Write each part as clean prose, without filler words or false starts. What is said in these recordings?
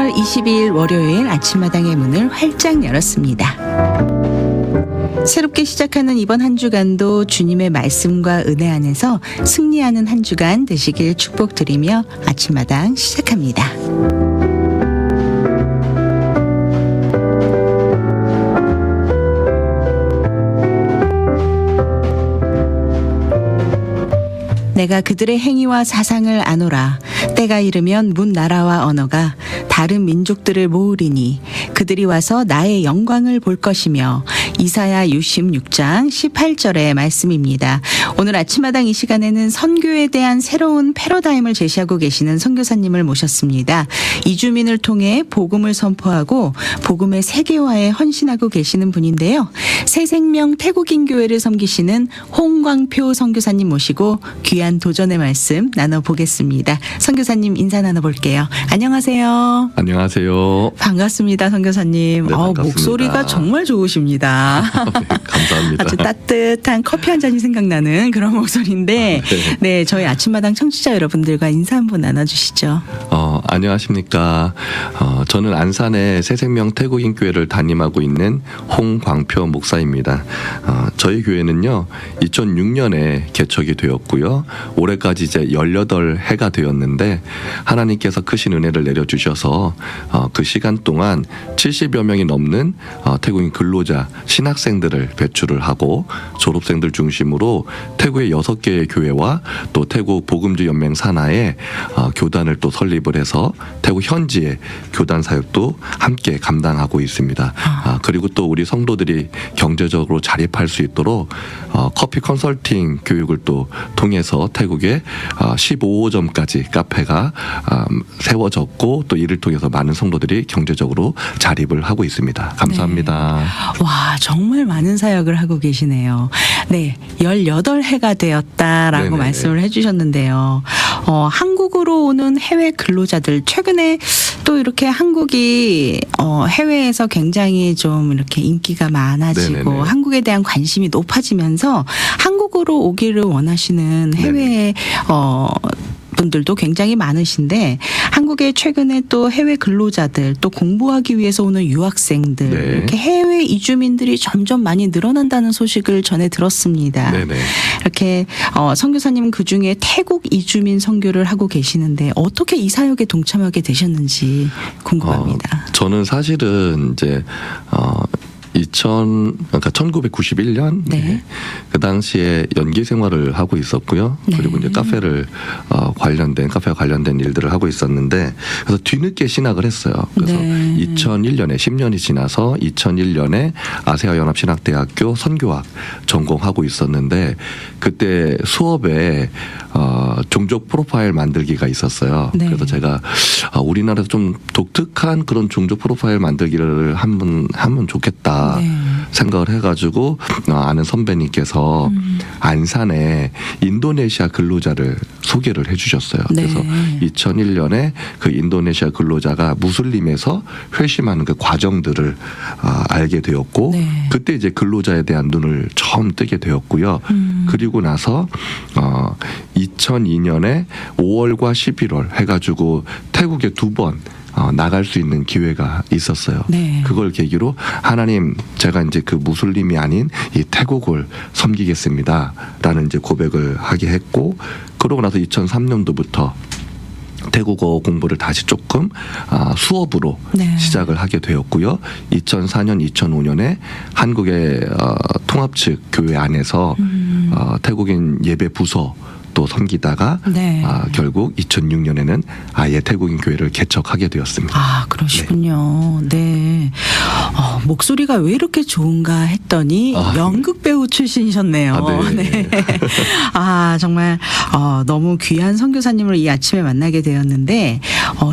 10월 22일 월요일 아침마당의 문을 활짝 열었습니다. 새롭게 시작하는 이번 한 주간도 주님의 말씀과 은혜 안에서 승리하는 한 주간 되시길 축복드리며 아침마당 시작합니다. 내가 그들의 행위와 사상을 아노라. 때가 이르면 문 나라와 언어가 다른 민족들을 모으리니 그들이 와서 나의 영광을 볼 것이며. 이사야 66장 18절의 말씀입니다. 오늘 아침마당 이 시간에는 선교에 대한 새로운 패러다임을 제시하고 계시는 선교사님을 모셨습니다. 이주민을 통해 복음을 선포하고 복음의 세계화에 헌신하고 계시는 분인데요. 새생명 태국인 교회를 섬기시는 홍광표 선교사님 모시고 귀한 도전의 말씀 나눠보겠습니다. 선교사님 인사 나눠볼게요. 안녕하세요. 안녕하세요. 반갑습니다. 선교사님. 네, 반갑습니다. 목소리가 정말 좋으십니다. 네, 감사합니다. 아주 따뜻한 커피 한 잔이 생각나는 그런 목소리인데 네, 저희 아침마당 청취자 여러분들과 인사 한번 나눠주시죠. 안녕하십니까. 저는 안산의 새생명 태국인 교회를 담임하고 있는 홍광표 목사입니다. 저희 교회는요 2006년에 개척이 되었고요. 올해까지 이제 18해가 되었는데 하나님께서 크신 은혜를 내려주셔서 그 시간 동안 70여 명이 넘는 태국인 근로자 신학생들을 배출을 하고 졸업생들 중심으로 태국의 6개의 교회와 또 태국 복음주 연맹 산하에 교단을 또 설립을 해서 태국 현지의 교단 사역도 함께 감당하고 있습니다. 그리고 또 우리 성도들이 경제적으로 자립할 수 있도록 커피 컨설팅 교육을 또 통해서 태국에 15호점까지 카페가 세워졌고 또 이를 통해서 많은 성도들이 경제적으로 자립을 하고 있습니다. 감사합니다. 네. 와, 정말 많은 사역을 하고 계시네요. 네, 18해가 되었다라고 네네. 말씀을 해주셨는데요. 한국으로 오는 해외 근로자들 최근에 또 이렇게 한국이 해외에서 굉장히 좀 이렇게 인기가 많아지고 네네네. 한국에 대한 관심이 높아지면서 한국으로 오기를 원하시는 해외 분들도 굉장히 많으신데 한국에 최근에 또 해외 근로자들 또 공부하기 위해서 오는 유학생들 네. 이렇게 해외 이주민들이 점점 많이 늘어난다는 소식을 전해 들었습니다. 네네. 이렇게 선교사님 그중에 태국 이주민 선교를 하고 계시는데 어떻게 이 사역에 동참하게 되셨는지 궁금합니다. 저는 사실은 이제 1991년 네. 그 당시에 연기 생활을 하고 있었고요. 네. 그리고 이제 카페와 관련된 일들을 하고 있었는데 그래서 뒤늦게 신학을 했어요. 그래서 네. 2001년에 10년이 지나서 2001년에 아세아 연합신학대학교 선교학 전공하고 있었는데 그때 수업에 종족 프로파일 만들기가 있었어요. 네. 그래서 제가 우리나라에서 좀 독특한 그런 종족 프로파일 만들기를 하면 좋겠다. 네. 생각을 해가지고 아는 선배님께서 안산에 인도네시아 근로자를 소개를 해주셨어요. 네. 그래서 2001년에 그 인도네시아 근로자가 무슬림에서 회심하는 그 과정들을 알게 되었고 네. 그때 이제 근로자에 대한 눈을 처음 뜨게 되었고요. 그리고 나서 2002년에 5월과 11월 해가지고 태국에 2번 나갈 수 있는 기회가 있었어요. 네. 그걸 계기로 하나님 제가 이제 그 무슬림이 아닌 이 태국을 섬기겠습니다라는 이제 고백을 하게 했고 그러고 나서 2003년도부터 태국어 공부를 다시 조금 수업으로 네. 시작을 하게 되었고요. 2004년, 2005년에 한국의 통합측 교회 안에서 태국인 예배 부서 또 섬기다가 네. 결국 2006년에는 아예 태국인 교회를 개척하게 되었습니다. 그러시군요. 네. 목소리가 왜 이렇게 좋은가 했더니 연극 배우 출신이셨네요. 네. 정말 너무 귀한 선교사님을 이 아침에 만나게 되었는데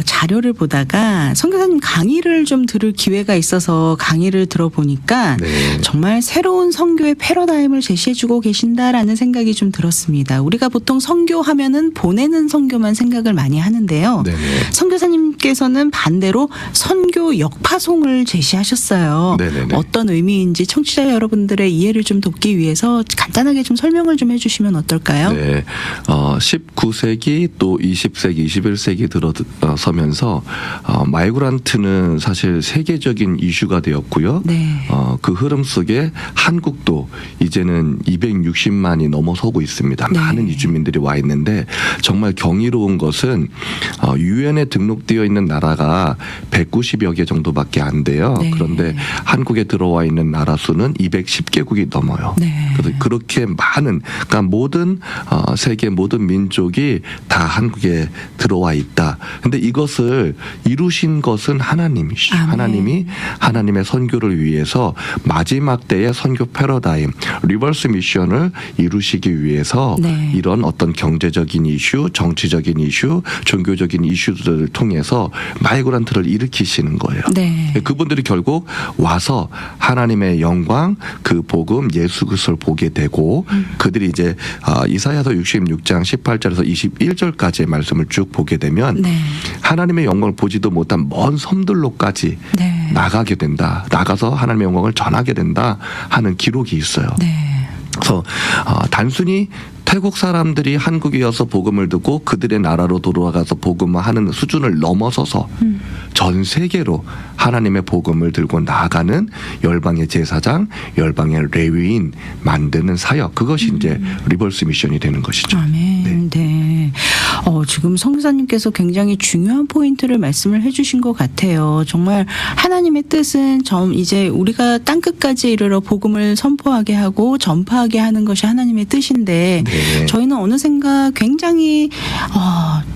자료를 보다가 선교사님 강의를 좀 들을 기회가 있어서 강의를 들어보니까 네. 정말 새로운 선교의 패러다임을 제시해주고 계신다라는 생각이 좀 들었습니다. 우리가 보통 보통 선교하면은 보내는 선교만 생각을 많이 하는데요. 네네. 선교사님께서는 반대로 선교 역파송을 제시하셨어요. 네네네. 어떤 의미인지 청취자 여러분들의 이해를 좀 돕기 위해서 간단하게 좀 설명을 좀 해주시면 어떨까요? 네, 19세기 또 20세기, 21세기 들어서면서 마이그란트는 사실 세계적인 이슈가 되었고요. 네. 그 흐름 속에 한국도 이제는 260만이 넘어서고 있습니다. 네. 많은 이주민들이 와 있는데 정말 경이로운 것은 유엔에 등록되어 있는 나라가 190여 개 정도밖에 안 돼요. 네. 그런데 한국에 들어와 있는 나라 수는 210개국이 넘어요. 네. 그래서 그렇게 많은, 그러니까 모든 세계 모든 민족이 다 한국에 들어와 있다. 근데 이것을 이루신 것은 하나님이시죠. 아멘. 하나님이 하나님의 선교를 위해서 마지막 때의 선교 패러다임, 리버스 미션을 이루시기 위해서 네. 이런 어떤 경제적인 이슈, 정치적인 이슈, 종교적인 이슈들을 통해서 마이그란트를 일으키시는 거예요. 네. 그분들이 결국 와서 하나님의 영광, 그 복음, 예수 그리스도를 보게 되고 그들이 이제 이사야서 66장 18절에서 21절까지의 말씀을 쭉 보게 되면 네. 하나님의 영광을 보지도 못한 먼 섬들로까지 네. 나가게 된다. 나가서 하나님의 영광을 전하게 된다 하는 기록이 있어요. 네. 그래서 단순히 태국 사람들이 한국에 와서 복음을 듣고 그들의 나라로 돌아가서 복음을 하는 수준을 넘어서서 전 세계로 하나님의 복음을 들고 나아가는 열방의 제사장, 열방의 레위인 만드는 사역, 그것이 이제 리버스 미션이 되는 것이죠. 아멘. 네. 지금 성교사님께서 굉장히 중요한 포인트를 말씀을 해주신 것 같아요. 정말 하나님의 뜻은 이제 우리가 땅끝까지 이르러 복음을 선포하게 하고 전파하게 하는 것이 하나님의 뜻인데 네. 저희는 어느샌가 굉장히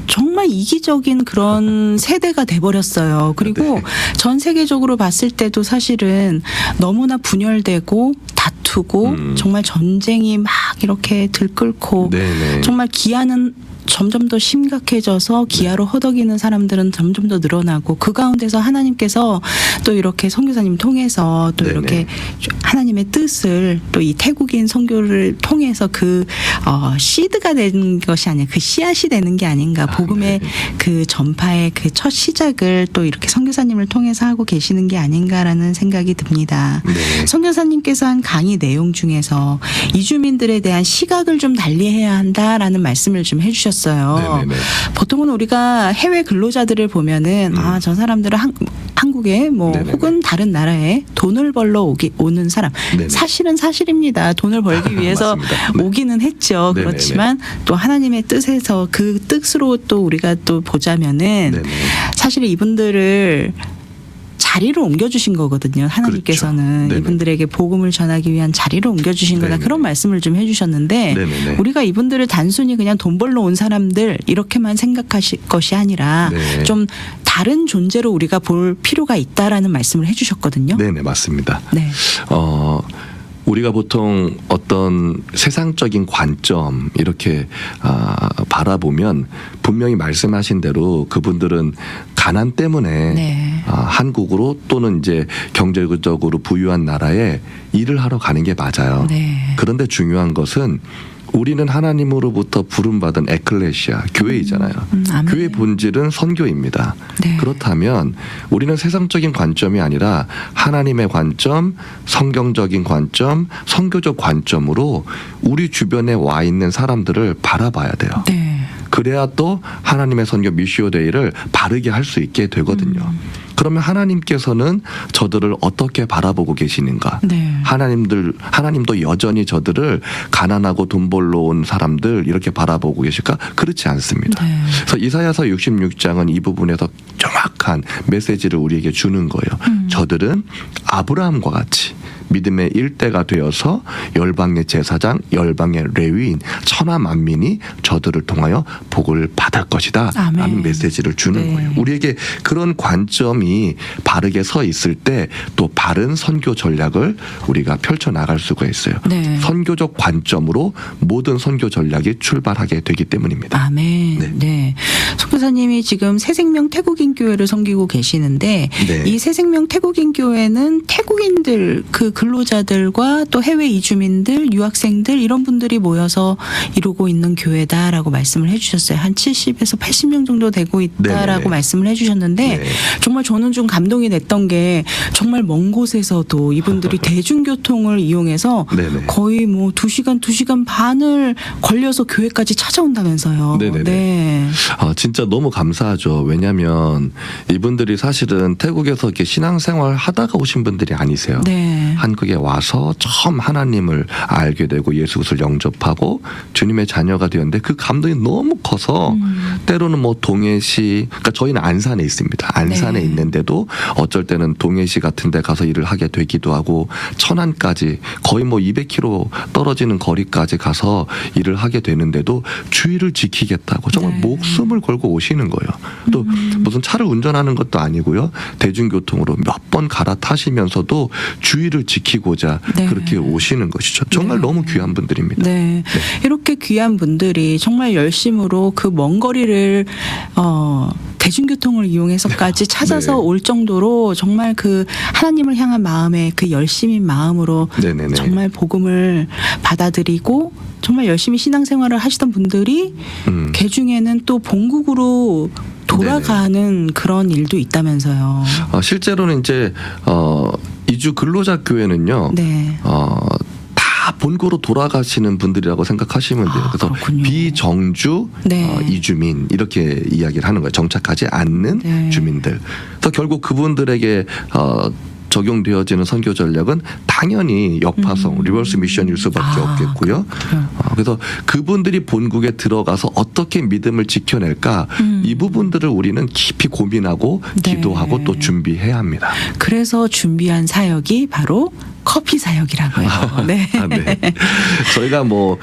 정말 이기적인 그런 세대가 돼버렸어요. 그리고 네. 전 세계적으로 봤을 때도 사실은 너무나 분열되고 다투고 정말 전쟁이 막 이렇게 들끓고 네네. 정말 기아는 점점 더 심각해져서 기아로 허덕이는 사람들은 점점 더 늘어나고 그 가운데서 하나님께서 또 이렇게 선교사님 통해서 또 네네. 이렇게 하나님의 뜻을 또 이 태국인 선교를 통해서 그 시드가 되는 것이 아니라 그 씨앗이 되는 게 아닌가, 복음의 네. 그 전파의 그 첫 시작을 또 이렇게 선교사님을 통해서 하고 계시는 게 아닌가라는 생각이 듭니다. 네. 선교사님께서 한 강의 내용 중에서 이주민들에 대한 시각을 좀 달리해야 한다라는 말씀을 좀 해주셨어요. 네네네. 보통은 우리가 해외 근로자들을 보면은 저 사람들은 한국에 뭐 네네네. 혹은 다른 나라에 돈을 벌러 오는 사람. 네네. 사실은 사실입니다. 돈을 벌기 위해서 맞습니다. 네. 오기는 했죠. 네네네. 그렇지만 또 하나님의 뜻에서 그 뜻으로 또 우리가 또 보자면은 네네. 사실 이분들을 자리를 옮겨주신 거거든요. 하나님께서는 그렇죠. 네네. 이분들에게 복음을 전하기 위한 자리를 옮겨주신 거다. 네네. 그런 말씀을 좀 해주셨는데 네네네. 우리가 이분들을 단순히 그냥 돈 벌러 온 사람들 이렇게만 생각하실 것이 아니라 네. 좀 다른 존재로 우리가 볼 필요가 있다라는 말씀을 해주셨거든요. 네네, 맞습니다. 네. 우리가 보통 어떤 세상적인 관점 이렇게 바라보면 분명히 말씀하신 대로 그분들은 가난 때문에 네. 한국으로 또는 이제 경제적으로 부유한 나라에 일을 하러 가는 게 맞아요. 네. 그런데 중요한 것은 우리는 하나님으로부터 부름받은 에클레시아, 교회이잖아요. 아멘. 교회 본질은 선교입니다. 네. 그렇다면 우리는 세상적인 관점이 아니라 하나님의 관점, 성경적인 관점, 선교적 관점으로 우리 주변에 와 있는 사람들을 바라봐야 돼요. 네. 그래야 또 하나님의 선교 미시오 데이를 바르게 할 수 있게 되거든요. 그러면 하나님께서는 저들을 어떻게 바라보고 계시는가? 네. 하나님도 여전히 저들을 가난하고 돈 벌러 온 사람들 이렇게 바라보고 계실까? 그렇지 않습니다. 네. 그래서 이사야서 66장은 이 부분에서 정확한 메시지를 우리에게 주는 거예요. 저들은 아브라함과 같이 믿음의 일대가 되어서 열방의 제사장, 열방의 레위인, 천하 만민이 저들을 통하여 복을 받을 것이다 아멘. 라는 메시지를 주는 네. 거예요. 우리에게 그런 관점이 바르게 서 있을 때 또 바른 선교 전략을 우리가 펼쳐나갈 수가 있어요. 네. 선교적 관점으로 모든 선교 전략이 출발하게 되기 때문입니다. 아멘. 네. 네. 선교사님이 지금 새생명 태국인 교회를 섬기고 계시는데 네. 이 새생명 태국인 교회는 태국인들 그 근로자들과 또 해외 이주민들, 유학생들 이런 분들이 모여서 이루고 있는 교회다라고 말씀을 해주셨어요. 한 70에서 80명 정도 되고 있다라고 네네네. 말씀을 해주셨는데 네. 정말 저는 좀 감동이 됐던 게 정말 먼 곳에서도 이분들이 대중교통을 이용해서 네네. 거의 뭐 2시간 반을 걸려서 교회까지 찾아온다면서요. 네네네. 네. 진짜 너무 감사하죠. 왜냐하면 이분들이 사실은 태국에서 이렇게 신앙생활 하다가 오신 분들이 아니세요. 네. 한국에 와서 처음 하나님을 알게 되고 예수 그리스도를 영접하고 주님의 자녀가 되었는데 그 감동이 너무 커서 때로는 뭐 동해시, 그러니까 저희는 안산에 있습니다. 안산에 네. 있는데도 어쩔 때는 동해시 같은 데 가서 일을 하게 되기도 하고 천안까지 거의 뭐 200km 떨어지는 거리까지 가서 일을 하게 되는데도 주의를 지키겠다고 정말 네. 목숨을 걸고 오시는 거예요. 또 무슨 차를 운전하는 것도 아니고요. 대중교통으로 몇 번 갈아타시면서도 주의를 지키고자 네. 그렇게 오시는 것이죠. 정말 네. 너무 귀한 분들입니다. 네. 이렇게 귀한 분들이 정말 열심으로 그 먼 거리를 대중교통을 이용해서까지 찾아서 네. 올 정도로 정말 그 하나님을 향한 마음에 그 열심인 마음으로 네네네. 정말 복음을 받아들이고 정말 열심히 신앙생활을 하시던 분들이 개 중에는 또 본국으로 돌아가는 그런 일도 있다면서요. 실제로는 이제 이주 근로자 교회는요. 네. 다 본고로 돌아가시는 분들이라고 생각하시면 돼요. 그래서 그렇군요. 비정주 네. 이주민 이렇게 이야기를 하는 거예요. 정착하지 않는 네. 주민들. 그래서 결국 그분들에게 적용되어지는 선교 전략은 당연히 역파송, 리버스 미션일 수밖에 없겠고요. 그래서 그분들이 본국에 들어가서 어떻게 믿음을 지켜낼까 이 부분들을 우리는 깊이 고민하고 네. 기도하고 또 준비해야 합니다. 그래서 준비한 사역이 바로 커피 사역이라고요. 네. 네. 저희가 뭐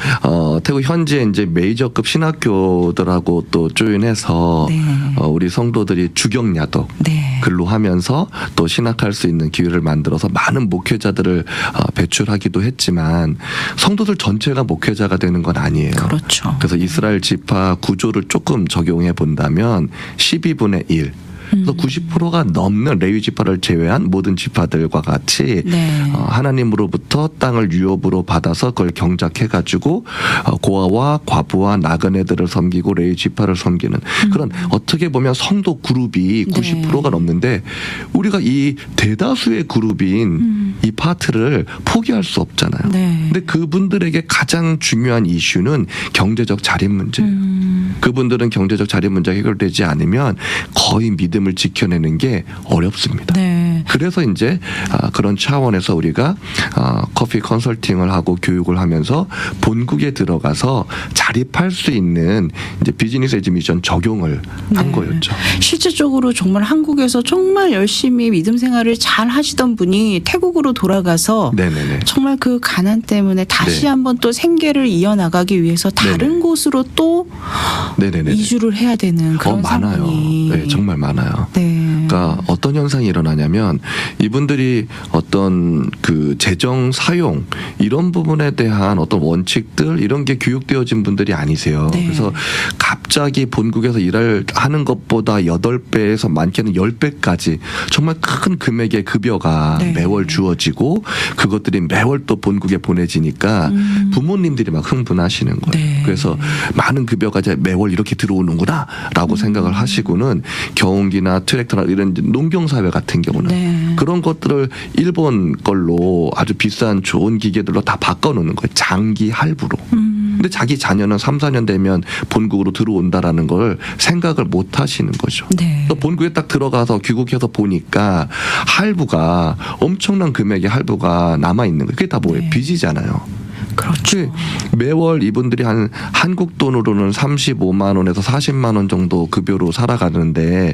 태국 현재 이제 메이저급 신학교들하고 또 조인해서 네. 우리 성도들이 주경야독 네. 근로하면서 또 신학할 수 있는 기회를 만들어서 많은 목회자들을 배출하기도 했지만 성도들 전체가 목회자가 되는 건 아니에요. 그렇죠. 그래서 이스라엘 지파 구조를 조금 적용해 본다면 12분의 1 그래서 90%가 넘는 레위 지파를 제외한 모든 지파들과 같이 네. 하나님으로부터 땅을 유업으로 받아서 그걸 경작해가지고 고아와 과부와 나그네들을 섬기고 레위 지파를 섬기는 그런 어떻게 보면 성도 그룹이 90%가 넘는데 우리가 이 대다수의 그룹인 이 파트를 포기할 수 없잖아요. 네. 근데 그분들에게 가장 중요한 이슈는 경제적 자립 문제예요. 그분들은 경제적 자립 문제가 해결되지 않으면 거의 믿음을 지켜내는 게 어렵습니다. 네. 그래서 이제 그런 차원에서 우리가 커피 컨설팅을 하고 교육을 하면서 본국에 들어가서 자립할 수 있는 이제 비즈니스 에지 미션 적용을 한 네. 거였죠. 실질적으로 정말 한국에서 정말 열심히 믿음 생활을 잘 하시던 분이 태국으로 돌아가서 네네네. 정말 그 가난 때문에 다시 네. 한번 또 생계를 이어나가기 위해서 다른 네네. 곳으로 또 네네네. 이주를 해야 되는 그런 많아요. 상황이. 네, 정말 많아요. 네. 그러니까 어떤 현상이 일어나냐면 이분들이 어떤 그 재정 사용 이런 부분에 대한 어떤 원칙들 이런 게 교육되어진 분들이 아니세요. 네. 그래서 갑자기 본국에서 일을 하는 것보다 8배에서 많게는 10배까지 정말 큰 금액의 급여가 네. 매월 주어지고 그것들이 매월 또 본국에 보내지니까 부모님들이 막 흥분하시는 거예요. 네. 그래서 많은 급여가 이제 매월 이렇게 들어오는구나라고 생각을 하시고는 경운기나 트랙터나 이런 농경사회 같은 경우는 네. 그런 것들을 일본 걸로 아주 비싼 좋은 기계들로 다 바꿔놓는 거예요. 장기 할부로. 근데 자기 자녀는 3, 4년 되면 본국으로 들어온다라는 걸 생각을 못 하시는 거죠. 네. 또 본국에 딱 들어가서 귀국해서 보니까 할부가 엄청난 금액의 할부가 남아있는 거예요. 그게 다 뭐예요? 네. 빚이잖아요. 그렇죠. 매월 이분들이 한 한국 돈으로는 35만 원에서 40만 원 정도 급여로 살아가는데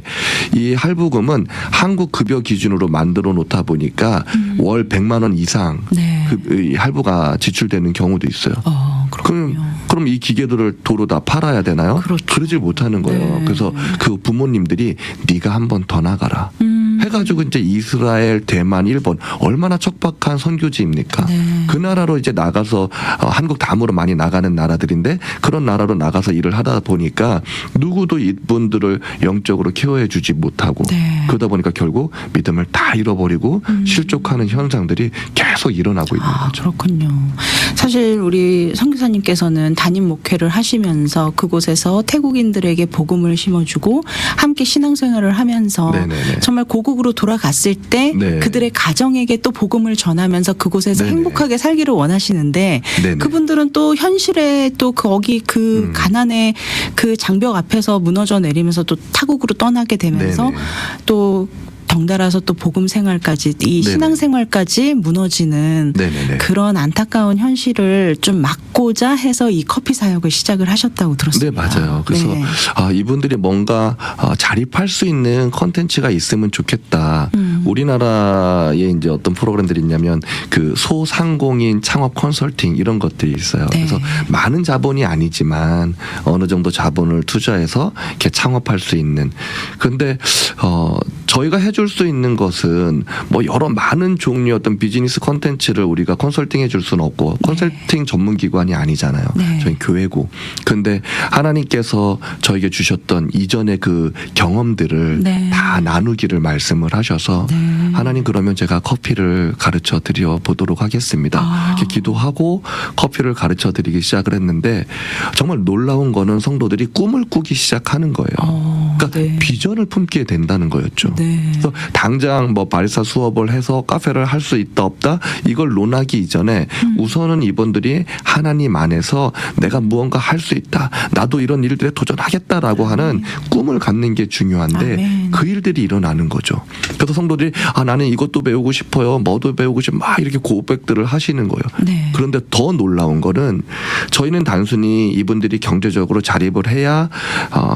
이 할부금은 한국 급여 기준으로 만들어 놓다 보니까 월 100만 원 이상 네. 이 할부가 지출되는 경우도 있어요. 그렇군요. 그럼 이 기계들을 도로 다 팔아야 되나요? 그렇죠. 그러질 못하는 거예요. 네. 그래서 그 부모님들이 네가 한 번 더 나가라. 해가지고 이제 이스라엘, 대만, 일본 얼마나 척박한 선교지입니까? 네. 그 나라로 이제 나가서 한국 다음으로 많이 나가는 나라들인데 그런 나라로 나가서 일을 하다 보니까 누구도 이분들을 영적으로 케어해주지 못하고 네. 그러다 보니까 결국 믿음을 다 잃어버리고 실족하는 현상들이 계속 일어나고 있는 거죠. 그렇군요. 사실 우리 선교사님께서는 담임 목회를 하시면서 그곳에서 태국인들에게 복음을 심어주고 함께 신앙생활을 하면서 네네네. 정말 고국으로 돌아갔을 때 네. 그들의 가정에게 또 복음을 전하면서 그곳에서 네네. 행복하게 살기를 원하시는데 네네. 그분들은 또 현실에 또 거기 그 가난의 그 장벽 앞에서 무너져 내리면서 또 타국으로 떠나게 되면서 네네. 또 덩달아서 또 복음 생활까지 이 네네. 신앙 생활까지 무너지는 네네네. 그런 안타까운 현실을 좀 막고자 해서 이 커피 사역을 시작을 하셨다고 네, 들었습니다. 맞아요. 그래서 네. 이분들이 뭔가 자립할 수 있는 컨텐츠가 있으면 좋겠다. 우리나라에 이제 어떤 프로그램들이 있냐면 그 소상공인 창업 컨설팅 이런 것들이 있어요. 네. 그래서 많은 자본이 아니지만 어느 정도 자본을 투자해서 이렇게 창업할 수 있는. 근데 저희가 해줄 수 있는 것은 뭐 여러 많은 종류의 어떤 비즈니스 컨텐츠를 우리가 컨설팅해 줄 수는 없고 컨설팅 전문 기관이 아니잖아요. 네. 저희 교회고. 근데 하나님께서 저에게 주셨던 이전의 그 경험들을 네. 다 나누기를 말씀을 하셔서 네. 하나님 그러면 제가 커피를 가르쳐 드려 보도록 하겠습니다. 이렇게 기도하고 커피를 가르쳐 드리기 시작을 했는데 정말 놀라운 거는 성도들이 꿈을 꾸기 시작하는 거예요. 그러니까 네. 비전을 품게 된다는 거였죠. 네. 그래서 당장 뭐 바리스타 수업을 해서 카페를 할 수 있다 없다 이걸 논하기 이전에 우선은 이분들이 하나님 안에서 내가 무언가 할 수 있다. 나도 이런 일들에 도전하겠다라고 하는 꿈을 갖는 게 중요한데 아멘. 그 일들이 일어나는 거죠. 그래서 성도들이 나는 이것도 배우고 싶어요. 뭐도 배우고 싶어. 막 이렇게 고백들을 하시는 거예요. 네. 그런데 더 놀라운 거는 저희는 단순히 이분들이 경제적으로 자립을 해야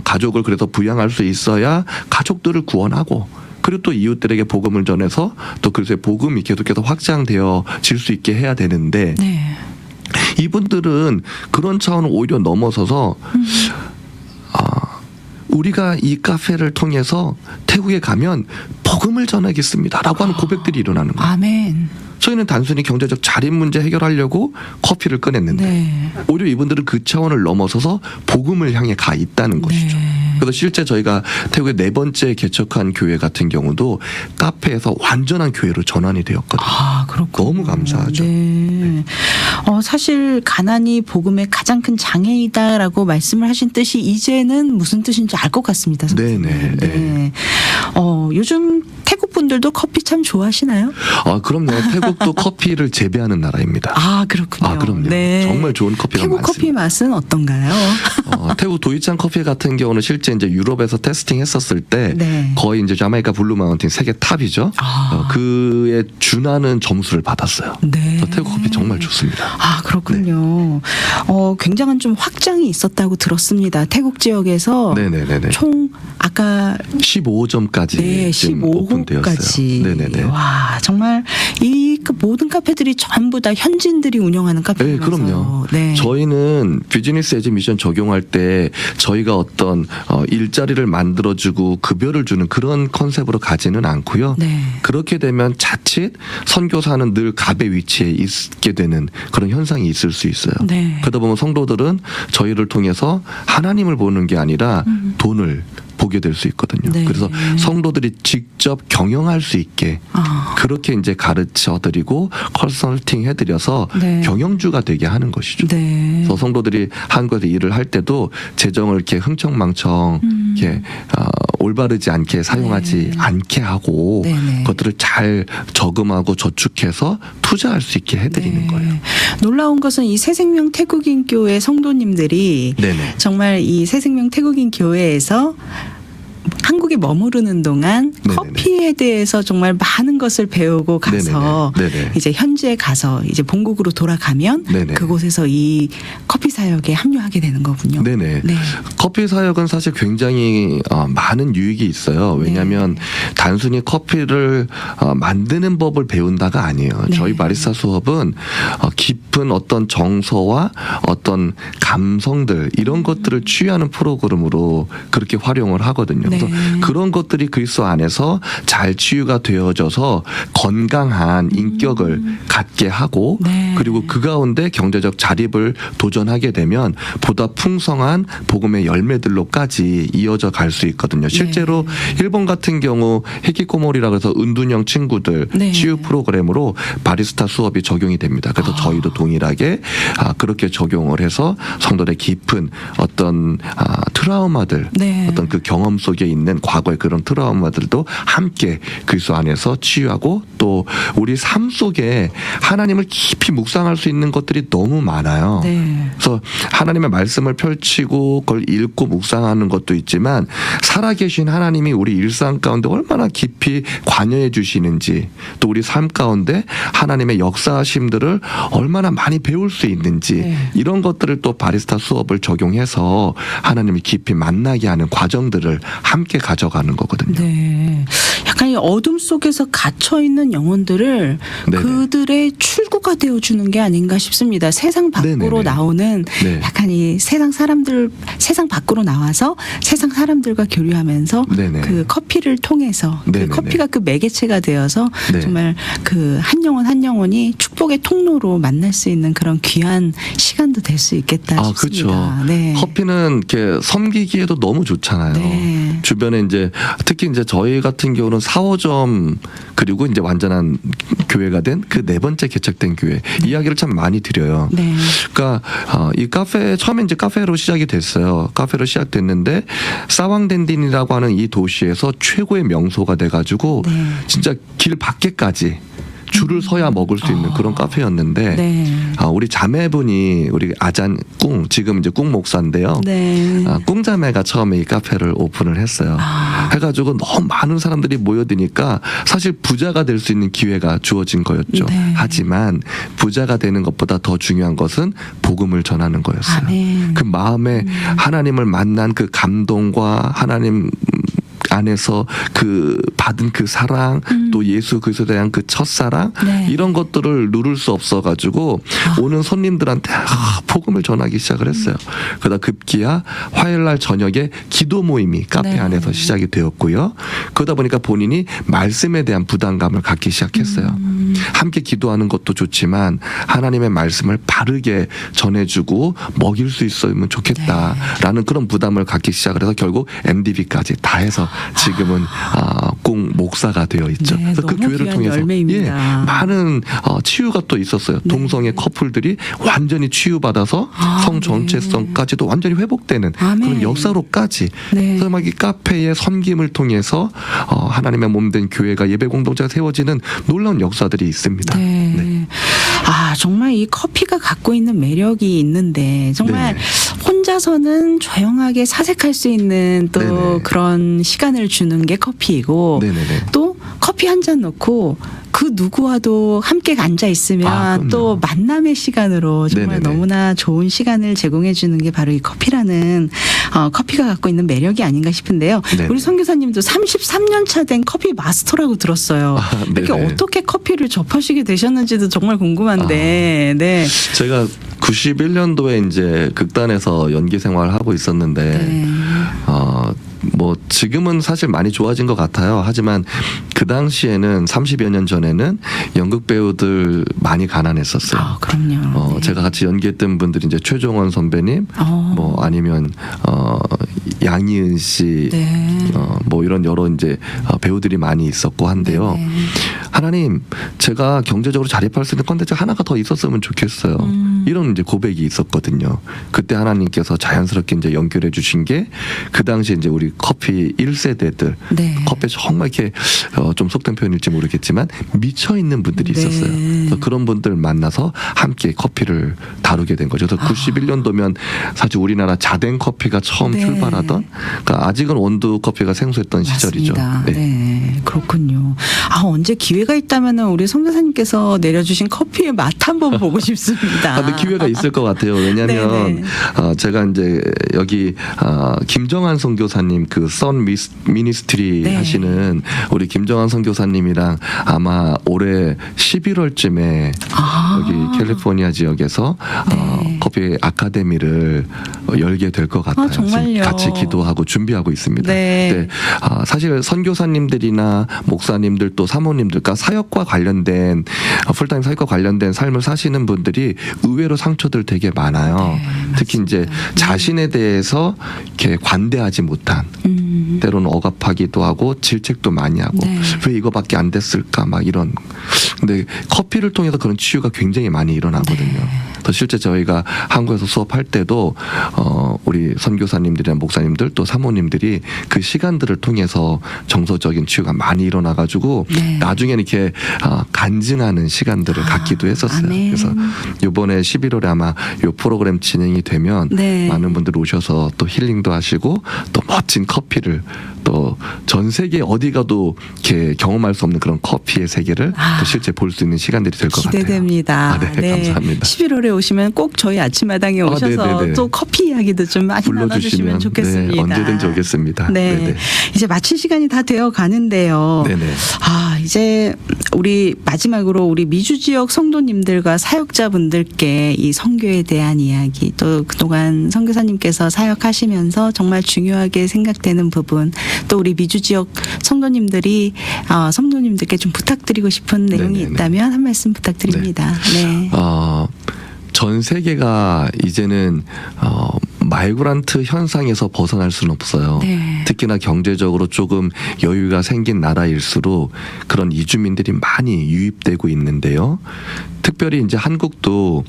가족을 그래서 부양할 수 있어야 가족들을 구원하고 그리고 또 이웃들에게 복음을 전해서 또 그래서 복음이 계속해서 확장되어질 수 있게 해야 되는데 네. 이분들은 그런 차원을 오히려 넘어서서 우리가 이 카페를 통해서 태국에 가면 복음을 전하겠습니다라고 하는 고백들이 일어나는 거예요. 아멘. 저희는 단순히 경제적 자립 문제 해결하려고 커피를 꺼냈는데 네. 오히려 이분들은 그 차원을 넘어서서 복음을 향해 가 있다는 것이죠. 그래서 실제 저희가 태국의 4번째 개척한 교회 같은 경우도 카페에서 완전한 교회로 전환이 되었거든요. 그렇군요. 너무 감사하죠. 네. 사실 가난이 복음의 가장 큰 장애이다라고 말씀을 하신 뜻이 이제는 무슨 뜻인지 알 것 같습니다. 선생님. 네네. 네. 요즘 태국 분들도 커피 참 좋아하시나요? 그럼요. 태국도 커피를 재배하는 나라입니다. 그렇군요. 그럼요. 네. 정말 좋은 커피가 태국 많습니다. 커피 맛은 어떤가요? 태국 도이찬 커피 같은 경우는 실제 이제 유럽에서 테스팅했었을 때 네. 거의 이제 자메이카 블루 마운틴 세계 탑이죠. 그에 준하는 점수를 받았어요. 네. 그래서 태국 커피 정말 좋습니다. 그렇군요. 굉장한 좀 확장이 있었다고 들었습니다. 태국 지역에서 네네네네. 총 아까 15점까지 네, 지금 오픈되었어요. 15호까지. 네네네. 와, 정말 이 그 모든 카페들이 전부 다 현지인들이 운영하는 네, 카페라서. 그럼요. 네. 저희는 비즈니스 에즈 미션 적용할 때 저희가 어떤 일자리를 만들어주고 급여를 주는 그런 컨셉으로 가지는 않고요. 네. 그렇게 되면 자칫 선교사는 늘 갑의 위치에 있게 되는 그런 현상이 있을 수 있어요. 네. 그러다 보면 성도들은 저희를 통해서 하나님을 보는 게 아니라 돈을 보게 될 수 있거든요. 네. 그래서 성도들이 직접 경영할 수 있게 그렇게 이제 가르쳐 드리고 컨설팅 해드려서 네. 경영주가 되게 하는 것이죠. 네. 그래서 성도들이 한국에서 일을 할 때도 재정을 이렇게 흥청망청 이렇게 올바르지 않게 사용하지 않게 하고 네네. 그것들을 잘 저금하고 저축해서 투자할 수 있게 해드리는 거예요. 놀라운 것은 이 새생명 태국인 교회 성도님들이 네네. 정말 이 새생명 태국인 교회에서 한국에 머무르는 동안 네네네. 커피에 대해서 정말 많은 것을 배우고 가서 네네네. 네네. 이제 현지에 가서 이제 본국으로 돌아가면 네네. 그곳에서 이 커피 사역에 합류하게 되는 거군요. 네네. 네. 커피 사역은 사실 굉장히 많은 유익이 있어요. 왜냐하면 단순히 커피를 만드는 법을 배운다가 아니에요. 네. 저희 바리스타 수업은 깊은 어떤 정서와 어떤 감성들 이런 것들을 취하는 프로그램으로 그렇게 활용을 하거든요. 네. 그런 것들이 그리스도 안에서 잘 치유가 되어져서 건강한 인격을 갖게 하고 네. 그리고 그 가운데 경제적 자립을 도전하게 되면 보다 풍성한 복음의 열매들로까지 이어져 갈 수 있거든요. 실제로 일본 같은 경우 히키코모리라고 해서 은둔형 친구들 네. 치유 프로그램으로 바리스타 수업이 적용이 됩니다. 그래서 저희도 동일하게 그렇게 적용을 해서 성도들의 깊은 어떤 트라우마들 네. 어떤 그 경험 속에 있는 과거의 그런 트라우마들도 함께 그리스도 안에서 치유하고 또 우리 삶 속에 하나님을 깊이 묵상할 수 있는 것들이 너무 많아요. 네. 그래서 하나님의 말씀을 펼치고 그걸 읽고 묵상하는 것도 있지만 살아계신 하나님이 우리 일상 가운데 얼마나 깊이 관여해 주시는지 또 우리 삶 가운데 하나님의 역사하심들을 얼마나 많이 배울 수 있는지 네. 이런 것들을 또 바리스타 수업을 적용해서 하나님을 깊이 만나게 하는 과정들을 함께 가져가는 거거든요. 네. 약간 이 어둠 속에서 갇혀 있는 영혼들을 네네. 그들의 출구가 되어 주는 게 아닌가 싶습니다. 세상 밖으로 네네네. 나오는 네. 약간 이 세상 밖으로 나와서 세상 사람들과 교류하면서 네네. 그 커피를 통해서 그 네네네. 커피가 그 매개체가 되어서 네. 정말 그 한 영혼 한 영혼이 축복의 통로로 만날 수 있는 그런 귀한 시간도 될 수 있겠다 싶습니다. 그렇죠. 네. 커피는 이렇게 섬기기에도 너무 좋잖아요. 네. 주변에 이제 특히 이제 저희 같은 경우는 4호점 그리고 이제 완전한 교회가 된 그 네 번째 개척된 교회 이야기를 참 많이 드려요. 네. 그러니까 이 카페 처음에 이제 카페로 시작이 됐어요. 카페로 시작됐는데 사왕덴딘이라고 하는 이 도시에서 최고의 명소가 돼가지고 네. 진짜 길 밖에까지 줄을 서야 먹을 수 있는 그런 카페였는데 네. 우리 자매분이 우리 아잔 꿍 지금 이제 꿍 목사인데요. 네. 꿍 자매가 처음에 이 카페를 오픈을 했어요. 해가지고 너무 많은 사람들이 모여드니까 사실 부자가 될 수 있는 기회가 주어진 거였죠. 네. 하지만 부자가 되는 것보다 더 중요한 것은 복음을 전하는 거였어요. 아멘. 그 마음에 하나님을 만난 그 감동과 하나님 안에서 그 받은 그 사랑 또 예수 그리스도에 대한 그 첫사랑 네. 이런 것들을 누를 수 없어가지고 오는 손님들한테 복음을 전하기 시작을 했어요. 그러다 급기야 화요일날 저녁에 기도 모임이 카페 네. 안에서 시작이 되었고요. 그러다 보니까 본인이 말씀에 대한 부담감을 갖기 시작했어요. 함께 기도하는 것도 좋지만 하나님의 말씀을 바르게 전해주고 먹일 수 있으면 좋겠다라는 그런 부담을 갖기 시작을 해서 결국 MDB까지 다 해서 지금은 꼭 목사가 되어 있죠. 네, 그래서 그 너무 교회를 귀한 통해서 열매입니다. 많은 치유가 또 있었어요. 네. 동성애 커플들이 완전히 치유받아서 성 정체성까지도 완전히 회복되는 아멘. 그런 역사로까지. 네. 그래서 막 이 카페의 섬김을 통해서 하나님의 몸된 교회가 예배 공동체가 세워지는 놀라운 역사들이 있습니다. 네. 네. 정말 이 커피가 갖고 있는 매력이 있는데 정말 네. 혼자서는 조용하게 사색할 수 있는 또 네네. 그런 시간을 주는 게 커피이고 네네네. 또 커피 한 잔 놓고 그 누구와도 함께 앉아 있으면 그럼요. 또 만남의 시간으로 정말 네네네. 너무나 좋은 시간을 제공해 주는 게 바로 이 커피라는 커피가 갖고 있는 매력이 아닌가 싶은데요. 네네. 우리 선교사님도 33년 차 된 커피 마스터라고 들었어요. 이렇게 네네. 어떻게 커피를 접하시게 되셨는지도 정말 궁금한데. 네. 제가 91년도에 이제 극단에서 연기 생활을 하고 있었는데 네. 뭐 지금은 사실 많이 좋아진 것 같아요. 하지만 그 당시에는 30여 년 전에는 연극 배우들 많이 가난했었어요. 그럼요. 네. 제가 같이 연기했던 분들이 이제 최종원 선배님, 뭐 아니면 양희은 씨, 네. 뭐 이런 여러 이제 배우들이 많이 있었고 한데요. 네네. 하나님, 제가 경제적으로 자립할 수 있는 컨텐츠 하나가 더 있었으면 좋겠어요. 이런 이제 고백이 있었거든요. 그때 하나님께서 자연스럽게 이제 연결해 주신 게 그 당시 이제 우리 커피 1세대들 네. 커피에 정말 이렇게 좀 속된 표현일지 모르겠지만 미쳐 있는 분들이 네. 있었어요. 그래서 그런 분들 만나서 함께 커피를 다루게 된 거죠. 그래서 91년도면 사실 우리나라 자댕 커피가 처음 네. 출발하던 그러니까 아직은 원두 커피가 생소했던 시절이죠. 맞습니다. 네. 네. 그렇군요. 언제 기회가 있다면 우리 선교사님께서 내려주신 커피의 맛 한번 보고 싶습니다. 근데 기회가 있을 것 같아요. 왜냐하면 네네. 제가 이제 여기 김정한 선교사님 그 선 미니스트리 네. 하시는 우리 김정한 선교사님이랑 아마 올해 11월쯤에 여기 캘리포니아 지역에서 네. 커피 아카데미를 열게 될 것 같아요. 정말요? 지금 같이 기도하고 준비하고 있습니다. 네. 네. 사실 선교사님들이나 목사님들 또 사모님들, 그러니까 사역과 관련된 풀타임 사역과 관련된 삶을 사시는 분들이 의외로 상처들 되게 많아요. 네, 특히 이제 자신에 대해서 이렇게 관대하지 못한 때로는 억압하기도 하고 질책도 많이 하고 네. 왜 이거밖에 안 됐을까 막 이런. 근데 커피를 통해서 그런 치유가 굉장히 많이 일어나거든요. 네. 또 실제 저희가 한국에서 수업할 때도 우리 선교사님들이나 목사님들 또 사모님들이 그 시간들을 통해서 정서적인 치유가 많이 일어나가지고 네. 나중에는 이렇게 간증하는 시간들을 갖기도 했었어요. 아멘. 그래서 이번에 11월에 아마 이 프로그램 진행이 되면 네. 많은 분들 오셔서 또 힐링도 하시고 또 멋진 커피를 또 전 세계 어디 가도 이렇게 경험할 수 없는 그런 커피의 세계를 또 실제 볼 수 있는 시간들이 될 것 같아요. 기대됩니다. 네, 감사합니다. 11월에 오시면 꼭 저희 아침마당에 오셔서 네네네. 또 커피 이야기도 좀 많이 나눠주시면 좋겠습니다. 네, 언제든지 오겠습니다. 네. 네네. 이제 마칠 시간이 다 되어 가는데요. 네네. 이제 우리 마지막으로 우리 미주 지역 성도님들과 사역자분들께 이 선교에 대한 이야기, 또 그동안 선교사님께서 사역하시면서 정말 중요하게 생각되는 부분, 또 우리 미주 지역 성도님들께 좀 부탁드리고 싶은 내용이 네네네. 있다면 한 말씀 부탁드립니다. 네. 전 세계가 이제는 마이그란트 현상에서 벗어날 수는 없어요. 네. 특히나 경제적으로 조금 여유가 생긴 나라일수록 그런 이주민들이 많이 유입되고 있는데요. 특별히 이제 한국도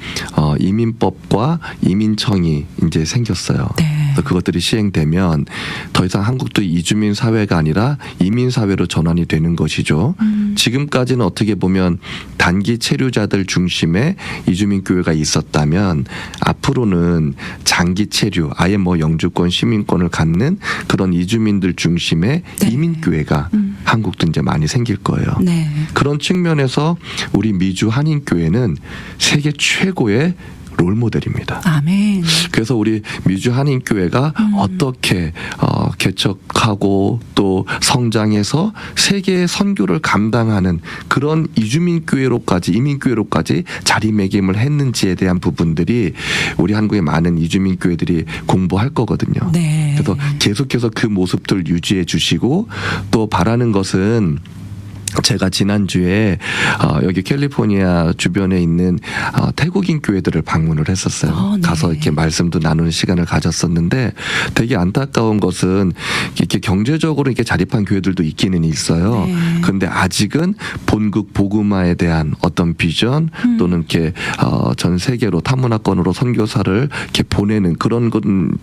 이민법과 이민청이 이제 생겼어요. 네. 그래서 그것들이 시행되면 더 이상 한국도 이주민 사회가 아니라 이민 사회로 전환이 되는 것이죠. 지금까지는 어떻게 보면 단기 체류자들 중심의 이주민 교회가 있었다면 앞으로는 장기 체류, 아예 뭐 영주권, 시민권을 갖는 그런 이주민들 중심의 네. 이민 교회가 한국도 이제 많이 생길 거예요. 네. 그런 측면에서 우리 미주 한인 교회는 세계 최고의 롤 모델입니다. 아멘. 그래서 우리 미주 한인 교회가 어떻게 개척하고 또 성장해서 세계의 선교를 감당하는 그런 이주민 교회로까지 이민 교회로까지 자리매김을 했는지에 대한 부분들이 우리 한국의 많은 이주민 교회들이 공부할 거거든요. 네. 그래서 계속해서 그 모습들 유지해 주시고 또 바라는 것은 제가 지난주에 여기 캘리포니아 주변에 있는 태국인 교회들을 방문을 했었어요. 네. 가서 이렇게 말씀도 나누는 시간을 가졌었는데 되게 안타까운 것은 이렇게 경제적으로 이렇게 자립한 교회들도 있기는 있어요. 네. 그런데 아직은 본국 복음화에 대한 어떤 비전 또는 이렇게 전 세계로 타문화권으로 선교사를 이렇게 보내는 그런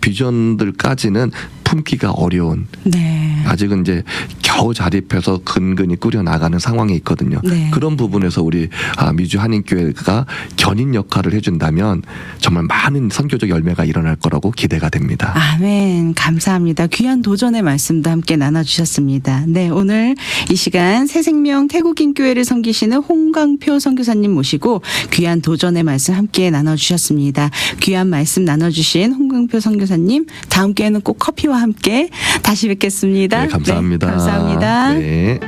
비전들까지는 품기가 어려운 네. 아직은 이제 겨우 자립해서 근근히 꾸려 나가는 상황에 있거든요. 네. 그런 부분에서 우리 미주 한인교회가 견인 역할을 해준다면 정말 많은 선교적 열매가 일어날 거라고 기대가 됩니다. 아멘. 감사합니다. 귀한 도전의 말씀도 함께 나눠주셨습니다. 네, 오늘 이 시간 새생명 태국인 교회를 섬기시는 홍광표 선교사님 모시고 귀한 도전의 말씀 함께 나눠주셨습니다. 귀한 말씀 나눠주신 홍광표 선교사님, 다음 기회에는 꼭 커피와 함께 다시 뵙겠습니다. 네, 감사합니다. 네, 감사합니다. 네.